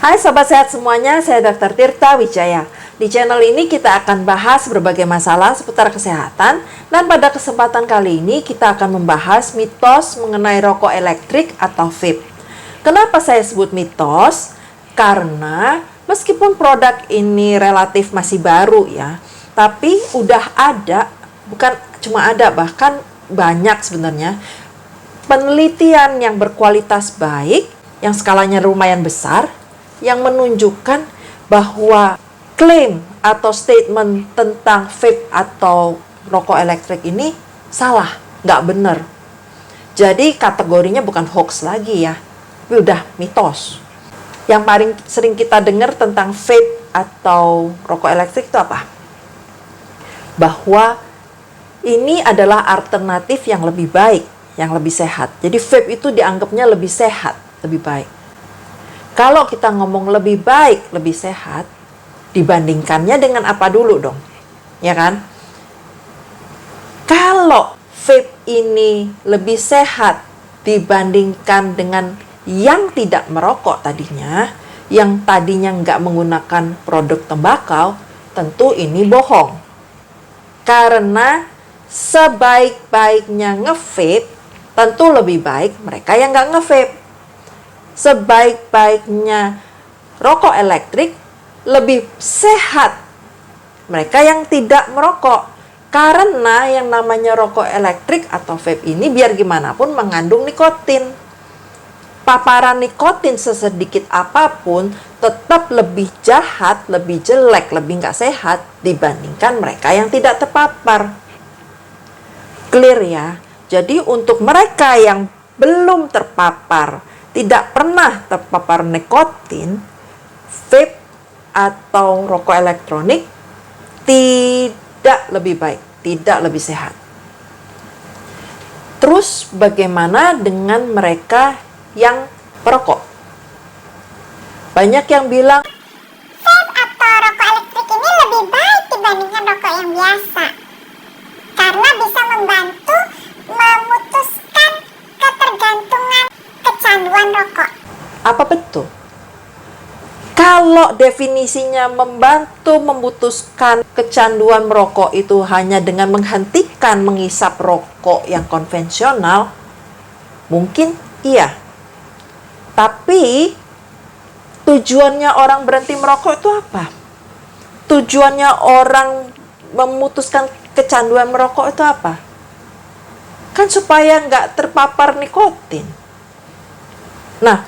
Hai Sobat Sehat semuanya, saya Dr. Tirta Wijaya. Di channel ini kita akan bahas berbagai masalah seputar kesehatan, dan pada kesempatan kali ini kita akan membahas mitos mengenai rokok elektrik atau vape. Kenapa saya sebut mitos? Karena meskipun produk ini relatif masih baru ya, tapi udah ada, bukan cuma ada, bahkan banyak sebenarnya, penelitian yang berkualitas baik, yang skalanya lumayan besar, yang menunjukkan bahwa klaim atau statement tentang vape atau rokok elektrik ini salah, nggak benar. Jadi kategorinya bukan hoax lagi ya, tapi udah mitos. Yang paling sering kita dengar tentang vape atau rokok elektrik itu apa? Bahwa ini adalah alternatif yang lebih baik, yang lebih sehat. Jadi vape itu dianggapnya lebih sehat, lebih baik. Kalau kita ngomong lebih baik, lebih sehat, dibandingkannya dengan apa dulu dong? Ya kan? Kalau vape ini lebih sehat dibandingkan dengan yang tidak merokok tadinya, yang tadinya nggak menggunakan produk tembakau, tentu ini bohong. Karena sebaik-baiknya nge-vape, tentu lebih baik mereka yang nggak nge-vape. Sebaik-baiknya rokok elektrik, lebih sehat mereka yang tidak merokok. Karena yang namanya rokok elektrik atau vape ini biar gimana pun mengandung nikotin. Paparan nikotin sesedikit apapun tetap lebih jahat, lebih jelek, lebih nggak sehat dibandingkan mereka yang tidak terpapar. Clear ya? Jadi untuk mereka yang belum terpapar, tidak pernah terpapar nikotin, vape atau rokok elektronik tidak lebih baik, tidak lebih sehat. Terus bagaimana dengan mereka yang perokok? Banyak yang bilang vape atau rokok elektrik ini lebih baik dibandingkan rokok yang biasa karena bisa membantu memutuskan ketergantungan kecanduan rokok. apa betul? Kalau definisinya membantu memutuskan kecanduan merokok itu hanya dengan menghentikan mengisap rokok yang konvensional, mungkin iya. Tapi tujuannya orang berhenti merokok itu apa? Tujuannya orang memutuskan kecanduan merokok itu apa? Kan supaya nggak terpapar nikotin. Nah,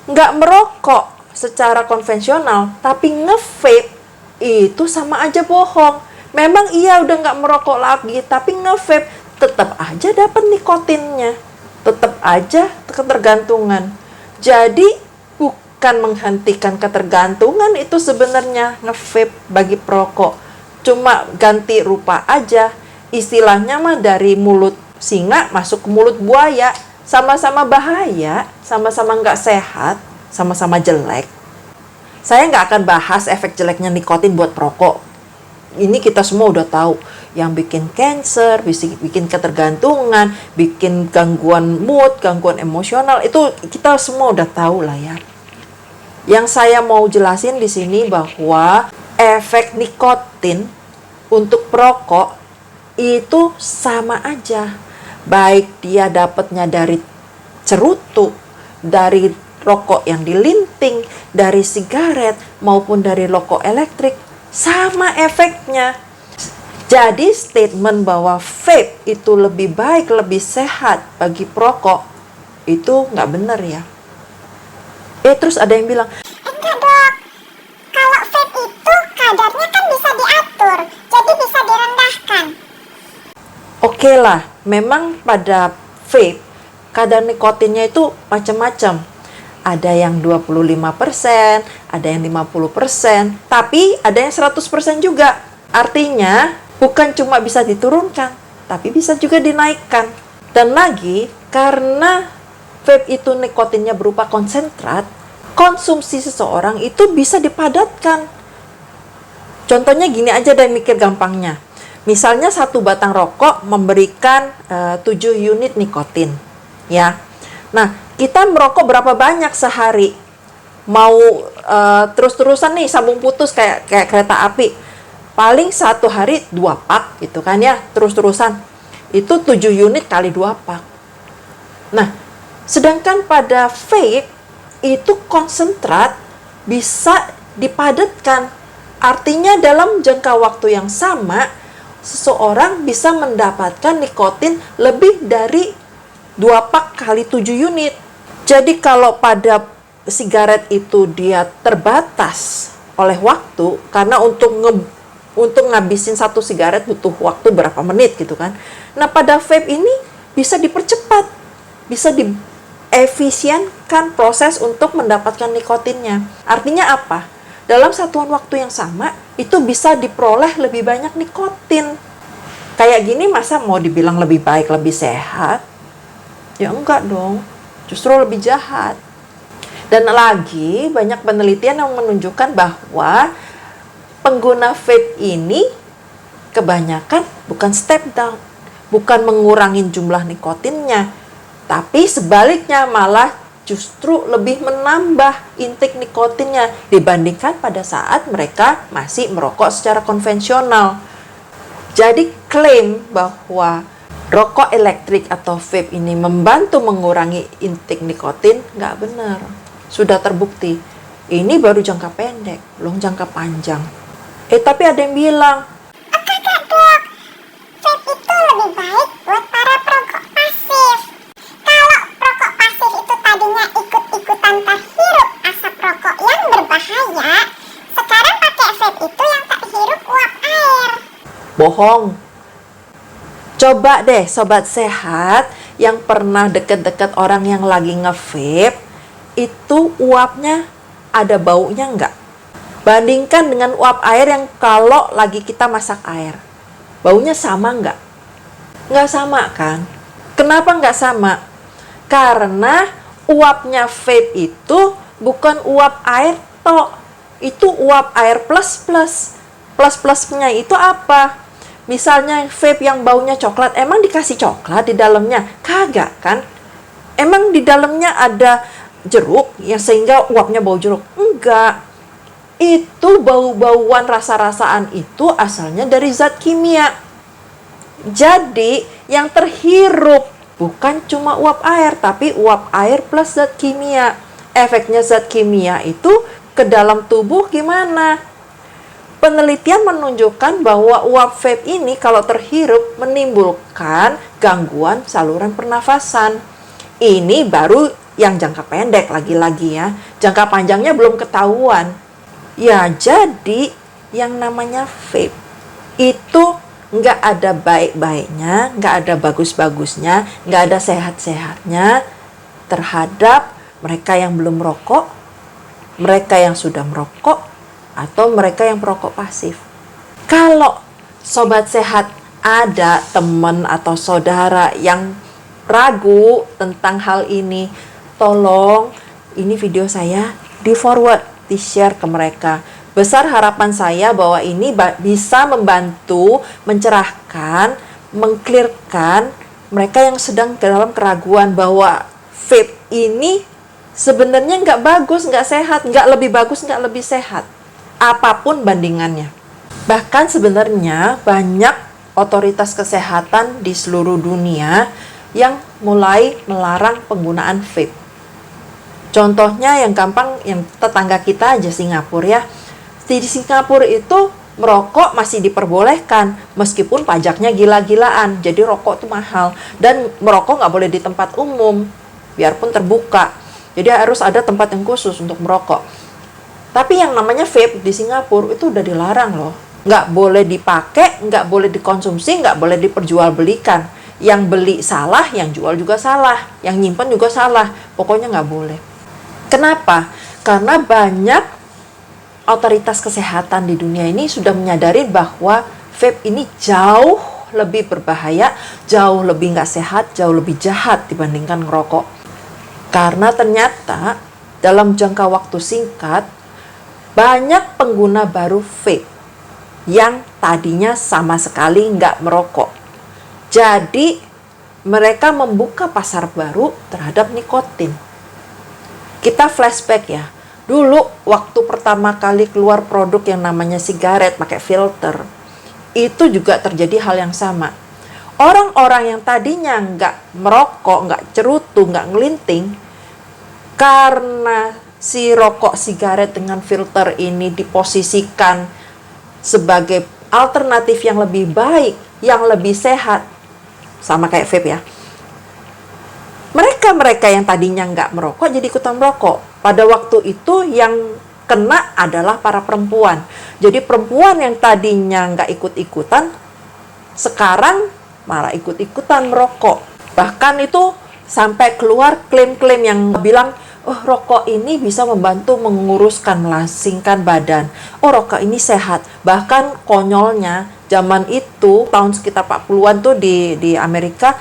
nggak merokok secara konvensional, tapi nge-vape itu sama aja bohong. Memang iya udah nggak merokok lagi, tapi nge-vape tetap aja dapat nikotinnya. Tetap aja ketergantungan. Jadi bukan menghentikan ketergantungan itu sebenarnya nge-vape bagi perokok. Cuma ganti rupa aja. Istilahnya mah dari mulut singa masuk ke mulut buaya. Sama-sama bahaya, sama-sama nggak sehat, sama-sama jelek. Saya nggak akan bahas efek jeleknya nikotin buat perokok. Ini kita semua udah tahu. Yang bikin cancer, bikin ketergantungan, bikin gangguan mood, gangguan emosional, itu kita semua udah tahu lah ya. Yang saya mau jelasin di sini bahwa efek nikotin untuk perokok itu sama aja. Baik dia dapatnya dari cerutu, dari rokok yang dilinting, dari sigaret, maupun dari rokok elektrik, sama efeknya. Jadi statement bahwa vape itu lebih baik, lebih sehat bagi perokok, itu nggak benar ya. Terus ada yang bilang, Enggak dok, kalau vape itu kadarnya kan bisa diatur, jadi bisa direndahkan. oke lah, memang pada vape, kadar nikotinnya itu macam-macam. Ada yang 25%, ada yang 50%, tapi ada yang 100% juga. Artinya, bukan cuma bisa diturunkan, tapi bisa juga dinaikkan. Dan lagi, karena vape itu nikotinnya berupa konsentrat, konsumsi seseorang itu bisa dipadatkan. Contohnya gini aja deh, mikir gampangnya. Misalnya satu batang rokok memberikan 7 unit nikotin, ya. Nah, kita merokok berapa banyak sehari? mau terus-terusan nih sambung putus kayak kereta api, paling satu hari 2 pak gitu kan ya, terus-terusan. Itu 7 unit kali 2 pak. Nah, sedangkan pada vape itu konsentrat bisa dipadatkan. Artinya dalam jangka waktu yang sama, seseorang bisa mendapatkan nikotin lebih dari 2 pak kali 7 unit. Jadi kalau pada sigaret itu dia terbatas oleh waktu, karena untuk ngabisin satu sigaret butuh waktu berapa menit gitu kan. Nah, pada vape ini bisa dipercepat, bisa diefisienkan proses untuk mendapatkan nikotinnya. Artinya apa? Dalam satuan waktu yang sama, itu bisa diperoleh lebih banyak nikotin. Kayak gini masa mau dibilang lebih baik, lebih sehat? Ya enggak dong, justru lebih jahat. Dan lagi, banyak penelitian yang menunjukkan bahwa pengguna vape ini kebanyakan bukan step down, bukan mengurangin jumlah nikotinnya, tapi sebaliknya malah justru lebih menambah intake nikotinnya dibandingkan pada saat mereka masih merokok secara konvensional. Jadi klaim bahwa rokok elektrik atau vape ini membantu mengurangi intake nikotin nggak benar. Sudah terbukti. Ini baru jangka pendek, belum jangka panjang. Tapi ada yang bilang, Apakah dok, vape itu lebih baik buat para perokok pasif? Kalau perokok pasif itu tadinya ikut-ikutan terhirup asap rokok yang berbahaya, sekarang pakai vape itu yang tak hirup uap air. bohong. Coba deh sobat sehat yang pernah deket-deket orang yang lagi nge-vape, itu uapnya ada baunya nggak? Bandingkan dengan uap air yang kalau lagi kita masak air. Baunya sama nggak? Nggak sama kan? Kenapa nggak sama? Karena uapnya vape itu bukan uap air tok. Itu uap air plus-plus. Plus-plusnya itu apa? Misalnya vape yang baunya coklat, emang dikasih coklat di dalamnya? Kagak kan? Emang di dalamnya ada jeruk yang sehingga uapnya bau jeruk? Enggak. Itu bau-bauan rasa-rasaan itu asalnya dari zat kimia. Jadi yang terhirup bukan cuma uap air, tapi uap air plus zat kimia. Efeknya zat kimia itu ke dalam tubuh gimana? Penelitian menunjukkan bahwa uap vape ini kalau terhirup menimbulkan gangguan saluran pernafasan. Ini baru yang jangka pendek lagi-lagi ya. Jangka panjangnya belum ketahuan. Ya, jadi yang namanya vape itu nggak ada baik-baiknya, nggak ada bagus-bagusnya, nggak ada sehat-sehatnya terhadap mereka yang belum merokok, mereka yang sudah merokok, atau mereka yang perokok pasif. Kalau sobat sehat ada teman atau saudara yang ragu tentang hal ini, tolong ini video saya di-forward, di-share ke mereka. Besar harapan saya bahwa ini bisa membantu mencerahkan, mengclearkan mereka yang sedang dalam keraguan bahwa vape ini sebenarnya nggak bagus, nggak sehat, nggak lebih bagus, nggak lebih sehat. Apapun bandingannya. Bahkan sebenarnya banyak otoritas kesehatan di seluruh dunia yang mulai melarang penggunaan vape. Contohnya yang gampang, yang tetangga kita aja, Singapura ya. Di Singapura itu merokok masih diperbolehkan, meskipun pajaknya gila-gilaan. Jadi rokok itu mahal. Dan merokok nggak boleh di tempat umum, biarpun terbuka. Jadi harus ada tempat yang khusus untuk merokok. Tapi yang namanya vape di Singapura itu udah dilarang loh. Nggak boleh dipakai, nggak boleh dikonsumsi, nggak boleh diperjualbelikan. Yang beli salah, yang jual juga salah. Yang nyimpan juga salah. Pokoknya nggak boleh. Kenapa? Karena banyak otoritas kesehatan di dunia ini sudah menyadari bahwa vape ini jauh lebih berbahaya, jauh lebih nggak sehat, jauh lebih jahat dibandingkan ngerokok. Karena ternyata dalam jangka waktu singkat, banyak pengguna baru vape yang tadinya sama sekali nggak merokok. Jadi mereka membuka pasar baru terhadap nikotin. Kita flashback ya, Dulu waktu pertama kali keluar produk yang namanya sigaret pakai filter, itu juga terjadi hal yang sama. Orang-orang yang tadinya nggak merokok, nggak cerutu, nggak ngelinting, karena si rokok sigaret dengan filter ini diposisikan sebagai alternatif yang lebih baik, yang lebih sehat, sama kayak vape ya. Mereka yang tadinya nggak merokok jadi ikutan merokok. Pada waktu itu yang kena adalah para perempuan. Jadi perempuan yang tadinya nggak ikut-ikutan, sekarang malah ikut-ikutan merokok. Bahkan itu sampai keluar klaim-klaim yang bilang, oh rokok ini bisa membantu menguruskan, melasingkan badan. Oh rokok ini sehat. Bahkan konyolnya, zaman itu, tahun sekitar 40-an tuh di Amerika,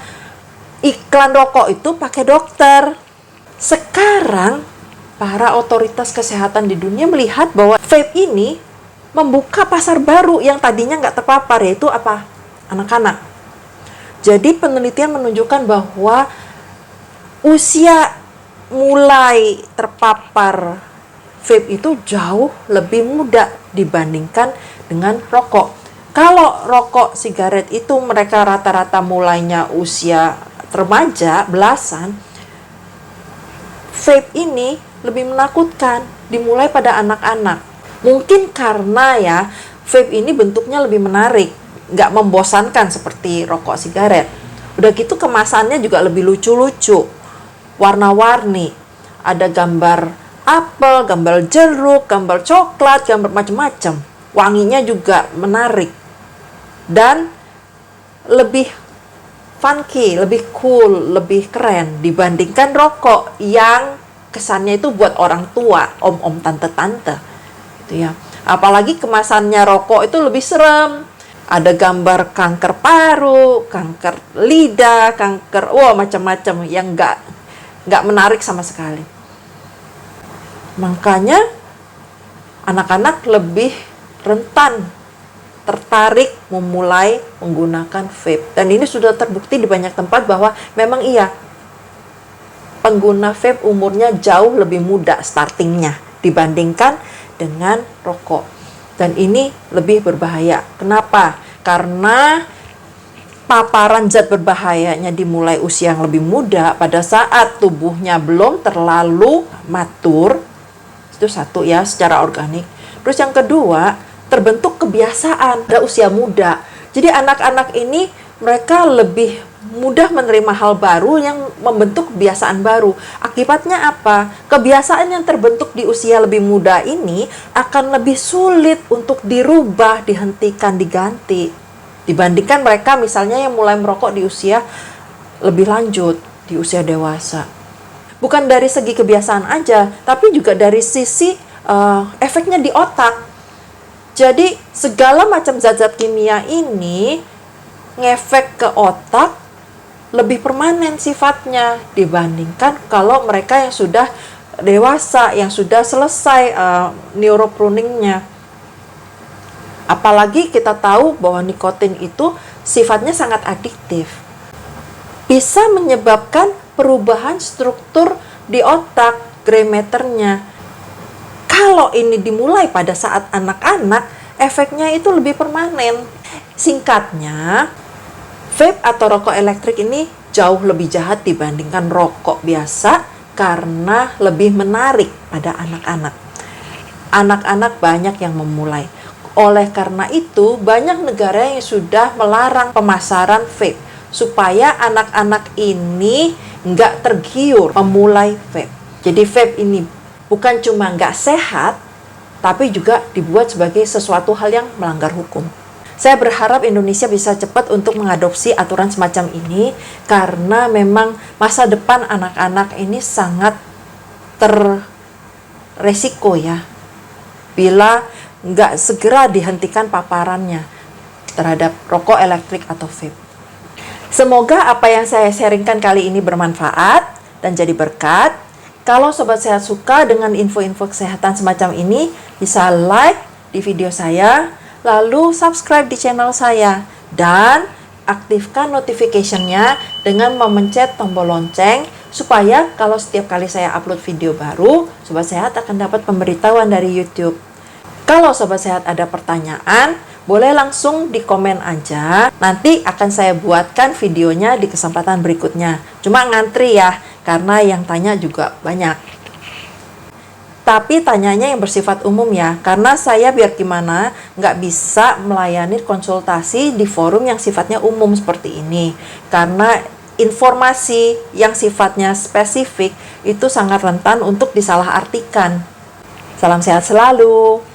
iklan rokok itu pakai dokter. Sekarang, para otoritas kesehatan di dunia melihat bahwa vape ini membuka pasar baru yang tadinya nggak terpapar, yaitu apa? Anak-anak. Jadi penelitian menunjukkan bahwa usia mulai terpapar vape itu jauh lebih muda dibandingkan dengan rokok. Kalau rokok sigaret itu mereka rata-rata mulainya usia remaja, belasan, vape ini lebih menakutkan, dimulai pada anak-anak. Mungkin karena ya, vape ini bentuknya lebih menarik, nggak membosankan seperti rokok sigaret. Udah gitu kemasannya juga lebih lucu-lucu, warna-warni. Ada gambar apel, gambar jeruk, gambar coklat, gambar macam-macam. Wanginya juga menarik. Dan lebih funky, lebih cool, lebih keren dibandingkan rokok yang kesannya itu buat orang tua, om-om, tante-tante. Gitu ya. Apalagi kemasannya rokok itu lebih serem. Ada gambar kanker paru, kanker lidah, kanker, macam-macam yang nggak menarik sama sekali. Makanya anak-anak lebih rentan tertarik memulai menggunakan vape. Dan ini sudah terbukti di banyak tempat bahwa memang iya, pengguna vape umurnya jauh lebih muda startingnya dibandingkan dengan rokok. Dan ini lebih berbahaya. Kenapa? Karena paparan zat berbahayanya dimulai usia yang lebih muda pada saat tubuhnya belum terlalu matur. Itu satu ya, secara organik. Terus yang kedua, terbentuk kebiasaan pada usia muda. Jadi anak-anak ini mereka lebih mudah menerima hal baru yang membentuk kebiasaan baru. Akibatnya apa? Kebiasaan yang terbentuk di usia lebih muda ini akan lebih sulit untuk dirubah, dihentikan, diganti. Dibandingkan mereka misalnya yang mulai merokok di usia lebih lanjut, di usia dewasa. Bukan dari segi kebiasaan aja, tapi juga dari sisi efeknya di otak. Jadi segala macam zat-zat kimia ini ngefek ke otak lebih permanen sifatnya dibandingkan kalau mereka yang sudah dewasa, yang sudah selesai neuropruning-nya. Apalagi kita tahu bahwa nikotin itu sifatnya sangat adiktif. Bisa menyebabkan perubahan struktur di otak, gray matter-nya. Kalau ini dimulai pada saat anak-anak, efeknya itu lebih permanen. Singkatnya, vape atau rokok elektrik ini jauh lebih jahat dibandingkan rokok biasa karena lebih menarik pada anak-anak. Anak-anak banyak yang memulai. Oleh karena itu, banyak negara yang sudah melarang pemasaran vape supaya anak-anak ini nggak tergiur memulai vape. Jadi vape ini bukan cuma nggak sehat, tapi juga dibuat sebagai sesuatu hal yang melanggar hukum. Saya berharap Indonesia bisa cepat untuk mengadopsi aturan semacam ini, karena memang masa depan anak-anak ini sangat terresiko ya, bila nggak segera dihentikan paparannya terhadap rokok elektrik atau vape. Semoga apa yang saya sharingkan kali ini bermanfaat dan jadi berkat. Kalau Sobat Sehat suka dengan info-info kesehatan semacam ini, bisa like di video saya, lalu subscribe di channel saya, dan aktifkan notification-nya dengan memencet tombol lonceng supaya kalau setiap kali saya upload video baru, Sobat Sehat akan dapat pemberitahuan dari YouTube. Kalau Sobat Sehat ada pertanyaan, boleh langsung di komen aja. Nanti akan saya buatkan videonya di kesempatan berikutnya. Cuma ngantri ya, karena yang tanya juga banyak. Tapi tanyanya yang bersifat umum ya, karena saya biar gimana nggak bisa melayani konsultasi di forum yang sifatnya umum seperti ini. Karena informasi yang sifatnya spesifik itu sangat rentan untuk disalahartikan. Salam sehat selalu.